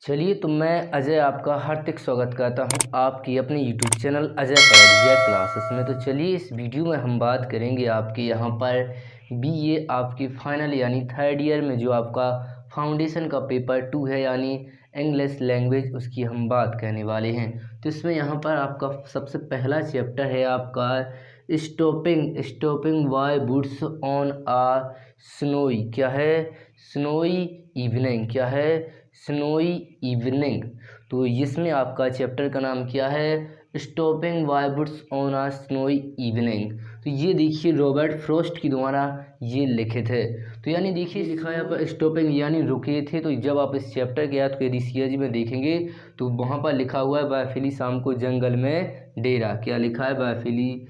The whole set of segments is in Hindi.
चलिए तो मैं अजय आपका हार्दिक स्वागत करता हूं आपकी अपने यूट्यूब चैनल अजय परेडिया क्लासेस में। तो चलिए इस वीडियो में हम बात करेंगे आपके यहाँ पर बीए आपकी फाइनल यानी थर्ड ईयर में जो आपका फाउंडेशन का पेपर 2 है यानी इंग्लिश लैंग्वेज, उसकी हम बात करने वाले हैं। तो इसमें यहाँ पर आपका सबसे पहला चैप्टर है आपका stopping by woods on a snowy, क्या है, स्नोई इवनिंग, क्या है, स्नोई इवनिंग। तो इसमें आपका चैप्टर का नाम क्या है, stopping by woods on a snowy evening. तो ये देखिए रॉबर्ट फ्रॉस्ट के द्वारा ये लिखित है। तो यानी देखिए लिखा है यहाँ पर स्टॉपिंग यानी रुके थे। तो जब आप इस चैप्टर के याद यदि सीएजी में देखेंगे तो वहाँ पर लिखा हुआ है बाफिली शाम को जंगल में डेरा, क्या लिखा है, बाफिली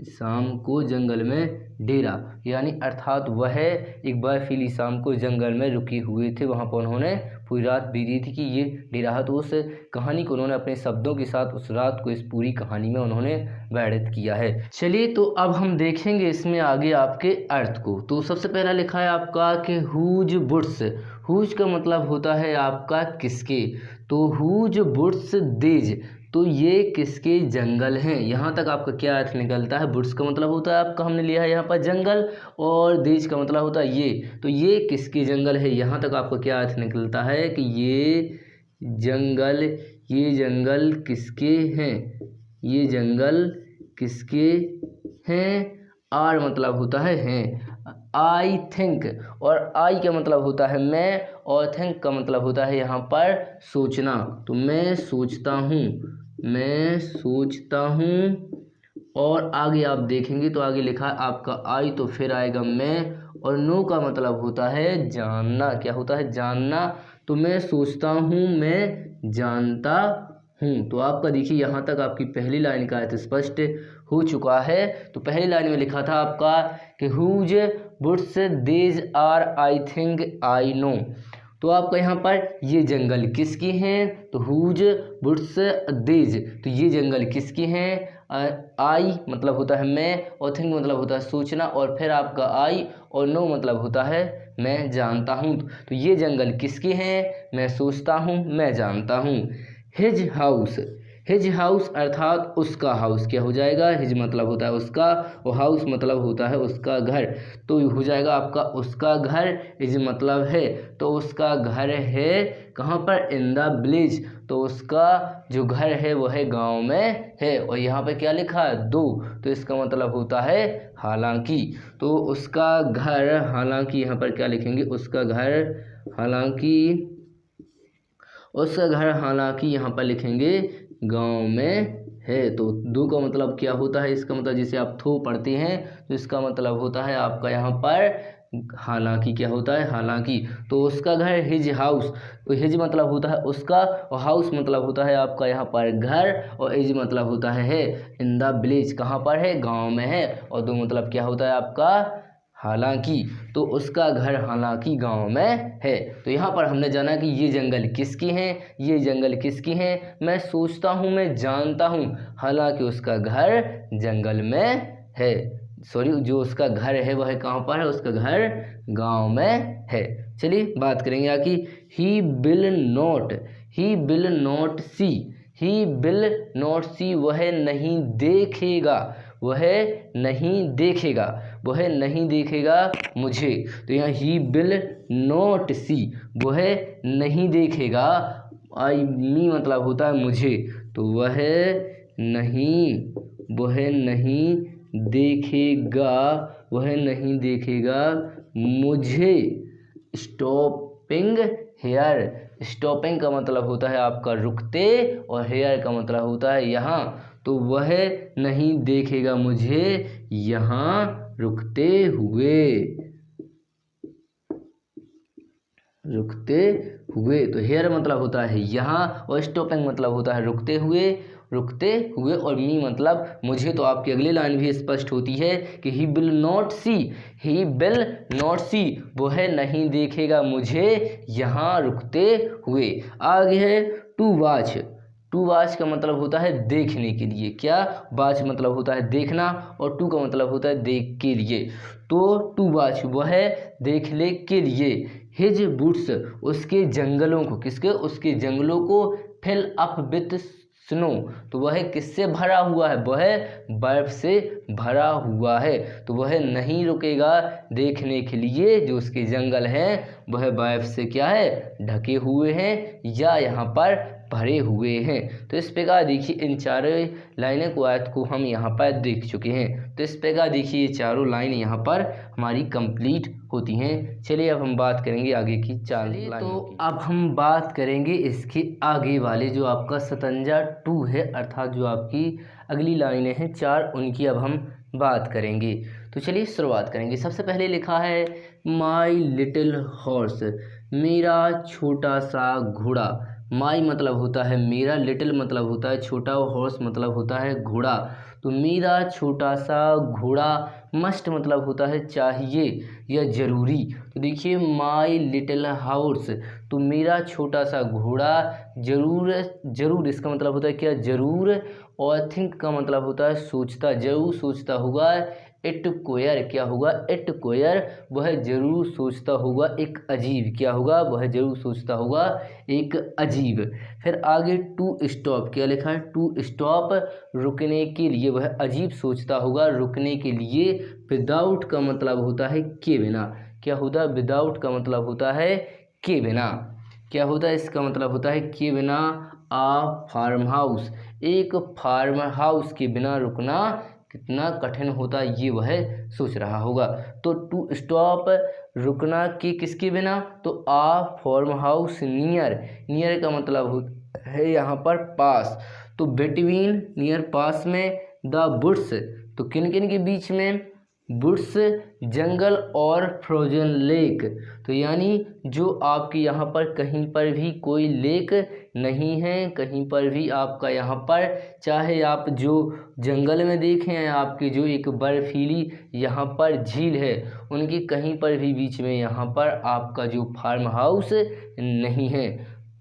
शाम को जंगल में डेरा, यानी अर्थात वह एक बाफिली शाम को जंगल में रुके हुए थे, वहाँ पर उन्होंने पूरी रात बीती थी कि ये डेरा। तो उस कहानी को उन्होंने अपने शब्दों के साथ उस रात को इस पूरी कहानी में उन्होंने वर्णित किया है। चलिए तो अब हम देखेंगे इसमें आगे आपके अर्थ को। तो सबसे पहला लिखा है आपका कि हुज बुट्स, हुज का मतलब होता है आपका किसके, तो हुज बुट्स देज, तो ये किसके जंगल हैं। यहाँ तक आपका क्या अर्थ निकलता है, बुट्स का मतलब होता है आपका, हमने लिया है यहाँ पर जंगल, और देश का मतलब होता है ये, तो ये किसके जंगल है। यहाँ तक आपका क्या अर्थ निकलता है कि ये जंगल किसके हैं, ये जंगल किसके हैं। आर मतलब होता है हैं, आई थिंक, और आई का मतलब होता है मैं, और थिंक का मतलब होता है यहाँ पर सोचना। तो मैं सोचता हूँ, मैं सोचता हूँ। और आगे आप देखेंगे तो आगे लिखा है आपका आई, तो फिर आएगा मैं, और नो का मतलब होता है जानना, क्या होता है, जानना। तो मैं सोचता हूँ, मैं जानता हूँ। तो आपका देखिए यहाँ तक आपकी पहली लाइन का अर्थ स्पष्ट हो चुका है। तो पहली लाइन में लिखा था आपका कि whose woods these are I think I know. तो आपका यहाँ पर ये जंगल किसकी हैं, तो हुज बुट्स देज, तो ये जंगल किसकी हैं। आई मतलब होता है मैं, और थिंक मतलब होता है सोचना, और फिर आपका आई, और नो मतलब होता है मैं जानता हूँ। तो ये जंगल किसके हैं, मैं सोचता हूँ, मैं जानता हूँ। हिज हाउस, हिज हाउस अर्थात उसका हाउस, क्या हो जाएगा, हिज मतलब होता है उसका, और हाउस मतलब होता है उसका घर। तो हो जाएगा आपका उसका घर, हिज मतलब है, तो उसका घर है कहाँ पर, इन द विलेज, तो उसका जो घर है वह है गाँव में है। और यहाँ पे क्या लिखा है, दो, तो इसका मतलब होता है हालांकि। तो उसका घर, हालांकि यहाँ पर क्या लिखेंगे, उसका घर हालांकि, उसका घर हालांकि यहाँ पर लिखेंगे गांव में है। तो दो का मतलब क्या होता है, इसका मतलब जैसे आप थो पढ़ते हैं तो इसका मतलब होता है आपका यहाँ पर हालांकि, क्या होता है, हालांकि। तो उसका घर हिज हाउस, तो हिज मतलब होता है उसका, और हाउस मतलब होता है आपका यहाँ पर घर, और हिज मतलब होता है इन द विलेज, कहाँ पर है, गांव में है, और दो मतलब क्या होता है आपका हालांकि। तो उसका घर हालांकि गांव में है। तो यहाँ पर हमने जाना कि ये जंगल किसकी हैं, ये जंगल किसकी हैं, मैं सोचता हूँ, मैं जानता हूँ, हालांकि उसका घर जंगल में है, सॉरी जो उसका घर है वह कहाँ पर है, उसका घर गांव में है। चलिए बात करेंगे आगे। He will not, he will not see, he will not see, वह नहीं देखेगा, वह नहीं देखेगा, वह नहीं देखेगा मुझे। तो यहाँ ही विल नॉट सी, वह नहीं देखेगा, आई मी मतलब होता है मुझे, तो वह नहीं, वह नहीं देखेगा, वह नहीं देखेगा मुझे। स्टॉपिंग हेयर, स्टॉपिंग का मतलब होता है आपका रुकते, और हेयर का मतलब होता है यहाँ, तो वह नहीं देखेगा मुझे यहाँ रुकते हुए, रुकते हुए। तो हेयर मतलब होता है यहाँ, और स्टॉपिंग मतलब होता है रुकते हुए, रुकते हुए, और मी मतलब मुझे। तो आपकी अगली लाइन भी स्पष्ट होती है कि he will not see, he will not see, वह नहीं देखेगा मुझे यहाँ रुकते हुए। आगे है टू वॉच, टू वॉच का मतलब होता है देखने के लिए, क्या, वॉच मतलब होता है देखना, और टू का मतलब होता है देख के लिए। तो टू वॉच वह देखने के लिए, हिज वुड्स, उसके जंगलों को, किसके, उसके जंगलों को, फिल अप विथ स्नो, तो वह किससे भरा हुआ है, वह बर्फ से भरा हुआ है। तो वह नहीं रुकेगा देखने के लिए, जो उसके जंगल हैं वह बर्फ से क्या है, ढके हुए हैं या यहाँ पर भरे हुए हैं। तो इस प्रकार देखिए इन चारों लाइनें को, आयत को हम यहाँ पर देख चुके हैं। तो इस प्रकार देखिए ये चारों लाइन यहाँ पर हमारी कंप्लीट होती हैं। चलिए अब हम बात करेंगे आगे की चार लाइनों की। अब हम बात करेंगे इसके आगे वाले जो आपका सतंजा 2 है, अर्थात जो आपकी अगली लाइनें हैं 4, उनकी अब हम बात करेंगे। तो चलिए शुरुआत करेंगे। सबसे पहले लिखा है माई लिटिल हॉर्स, मेरा छोटा सा घोड़ा। माई मतलब होता है मेरा, लिटिल मतलब होता है छोटा, हॉर्स मतलब होता है घोड़ा। तो मेरा छोटा सा घोड़ा, मस्ट मतलब होता है चाहिए या ज़रूरी। तो देखिए माई लिटिल हॉर्स, तो मेरा छोटा सा घोड़ा ज़रूर, ज़रूर इसका मतलब होता है क्या, ज़रूर। और थिंक का मतलब होता है सोचता, ज़रूर सोचता होगा। इट कोयर क्या होगा, इट कोयर, वह ज़रूर सोचता होगा एक अजीब, क्या होगा, वह ज़रूर सोचता होगा एक अजीब। फिर आगे टू स्टॉप, क्या लिखा है, टू स्टॉप, रुकने के लिए, वह अजीब सोचता होगा रुकने के लिए। विदाउट का मतलब होता है के बिना, क्या होता है, विदाउट का मतलब होता है के बिना। क्या होता है, इसका मतलब होता है के बिना। आ फार्म हाउस, एक फार्म हाउस के बिना रुकना कितना कठिन होता है ये वह सोच रहा होगा। तो टू स्टॉप, रुकना के किसके बिना, तो आ फार्म हाउस नियर, नियर का मतलब है यहाँ पर पास। तो बिटवीन, नियर पास में, द वुड्स, तो किन किन के बीच में, वुड्स जंगल और फ्रोजन लेक। तो यानी जो आपके यहाँ पर कहीं पर भी कोई लेक नहीं है, कहीं पर भी आपका यहाँ पर, चाहे आप जो जंगल में देखें, आपकी जो एक बर्फीली यहाँ पर झील है, उनकी कहीं पर भी बीच में यहाँ पर आपका जो फार्म हाउस नहीं है।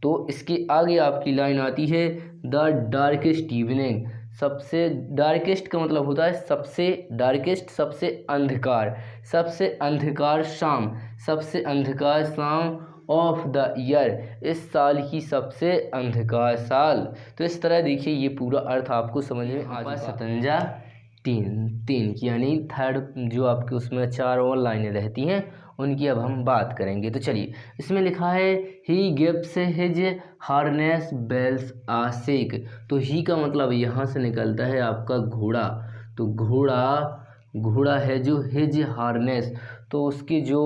तो इसके आगे आपकी लाइन आती है द डार्केस्ट इवनिंग, सबसे, डार्केस्ट का मतलब होता है सबसे, डार्केस्ट सबसे अंधकार, सबसे अंधकार शाम, सबसे अंधकार शाम ऑफ द ईयर, इस साल की सबसे अंधकार साल। तो इस तरह देखिए ये पूरा अर्थ आपको समझ में आ जाएगा। सतंजा 3 की, यानी थर्ड जो आपके उसमें 4 और लाइनें रहती हैं उनकी अब हम बात करेंगे। तो चलिए इसमें लिखा है he gives his harness bells a shake, तो ही का मतलब यहाँ से निकलता है आपका घोड़ा। तो घोड़ा है जो हिज हार्नेस, तो उसकी जो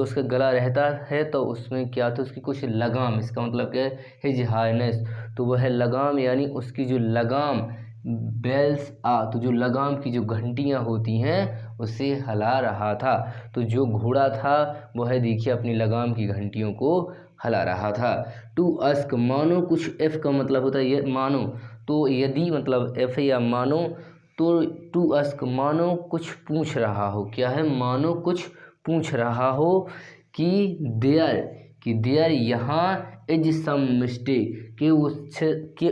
उसका गला रहता है, तो उसमें क्या था, उसकी कुछ लगाम, इसका मतलब क्या है, हिज हार्नेस, तो वह लगाम यानी उसकी जो लगाम, बेल्स आ, तो जो लगाम की जो घंटियाँ होती हैं उसे हिला रहा था। तो जो घोड़ा था वह देखिए अपनी लगाम की घंटियों को हिला रहा था। टू अस्क, मानो कुछ, एफ का मतलब होता है ये मानो, तो यदि मतलब एफ या मानो, तो टू अस्क मानो कुछ पूछ रहा हो, क्या है, मानो कुछ पूछ रहा हो कि देयर यहाँ इज सम मिस्टेक, कि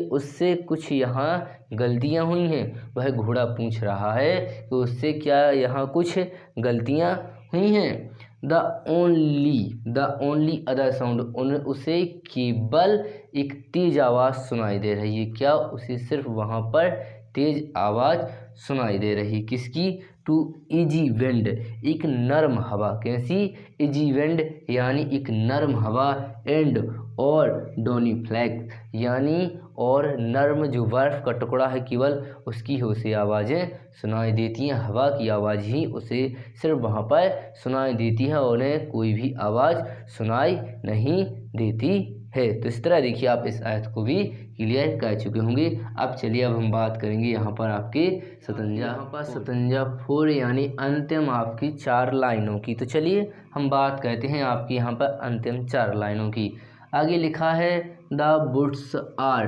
उससे कुछ यहाँ गलतियाँ हुई हैं। वह घोड़ा पूछ रहा है कि उससे क्या यहाँ कुछ गलतियाँ हुई हैं। द ओनली अदर साउंड, उसे केवल एक तेज आवाज़ सुनाई दे रही है, क्या, उसे सिर्फ वहाँ पर तेज आवाज़ सुनाई दे रही, किसकी, टू इजी विंड, एक नर्म हवा, कैसी, इजी विंड यानी एक नर्म हवा, एंड और डोनी फ्लैक्स यानी और नर्म जो बर्फ़ का टुकड़ा है केवल उसकी ही उसे आवाज़ें सुनाई देती हैं। हवा की आवाज़ ही उसे सिर्फ वहाँ पर सुनाई देती है, और उन्हें कोई भी आवाज़ सुनाई नहीं देती है। तो इस तरह देखिए आप इस आयत को भी क्लियर कर चुके होंगे। अब चलिए अब हम बात करेंगे यहाँ पर आपके सतंजा 4 यानी अंतिम आपकी 4 लाइनों की। तो चलिए हम बात करते हैं आपकी यहाँ पर अंतिम 4 लाइनों की। आगे लिखा है द वुड्स आर,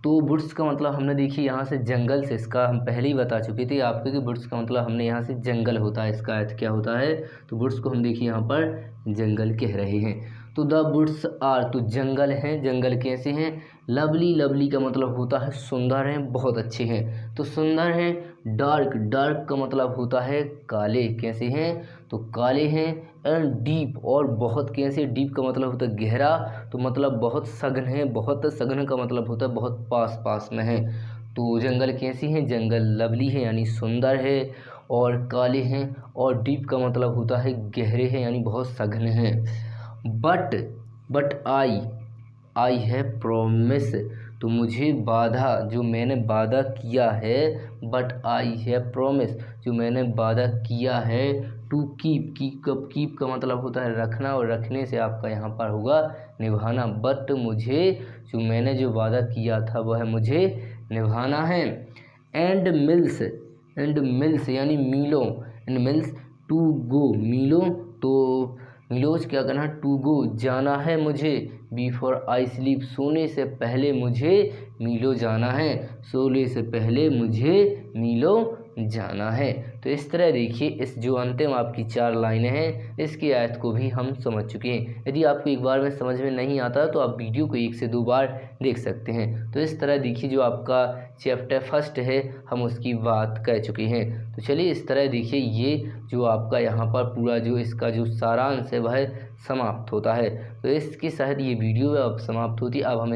तो वुड्स का मतलब हमने देखिए यहाँ से जंगल से, इसका हम पहले ही बता चुके थे आपको कि वुड्स का मतलब हमने यहाँ से जंगल होता है, इसका अर्थ क्या होता है, तो वुड्स को हम देखिए यहाँ पर जंगल कह रहे हैं। तो द वुड्स आर, तो जंगल हैं, जंगल कैसे हैं, लवली का मतलब होता है सुंदर हैं, बहुत अच्छे हैं, तो सुंदर हैं। डार्क का मतलब होता है काले, कैसे हैं, तो काले हैं। एंड डीप, और बहुत कैसे, डीप का मतलब होता है गहरा, तो मतलब बहुत सघन है, बहुत सघन का मतलब होता है बहुत पास पास में है। तो जंगल कैसी हैं, जंगल लवली है यानी सुंदर है, और काले हैं, और डीप का मतलब होता है गहरे हैं यानी बहुत सघन हैं। बट आई है प्रॉमिस, तो मुझे वादा, जो मैंने वादा किया है, बट आई है प्रॉमिस, जो मैंने वादा किया है, टू कीप का मतलब होता है रखना, और रखने से आपका यहाँ पर होगा निभाना। बट मुझे, जो मैंने जो वादा किया था वह मुझे निभाना है। एंड मिल्स यानी मीलों, एंड मिल्स टू गो, मीलों, तो मीलोज क्या करना, टू गो जाना है मुझे, बिफोर आई स्लीप सोने से पहले मुझे मीलों जाना है, सोने से पहले मुझे मीलों जाना है। तो इस तरह देखिए, इस जो अंतिम आपकी 4 लाइनें हैं, इसकी आयत को भी हम समझ चुके हैं। यदि आपको एक बार में समझ में नहीं आता तो आप वीडियो को 1 से 2 बार देख सकते हैं। तो इस तरह देखिए, जो आपका चैप्टर फर्स्ट है हम उसकी बात कर चुके हैं। तो चलिए इस तरह देखिए, ये जो आपका यहाँ पर पूरा जो इसका जो सारांश है वह समाप्त होता है। तो इसके साथ ये वीडियो अब समाप्त होती है। अब हम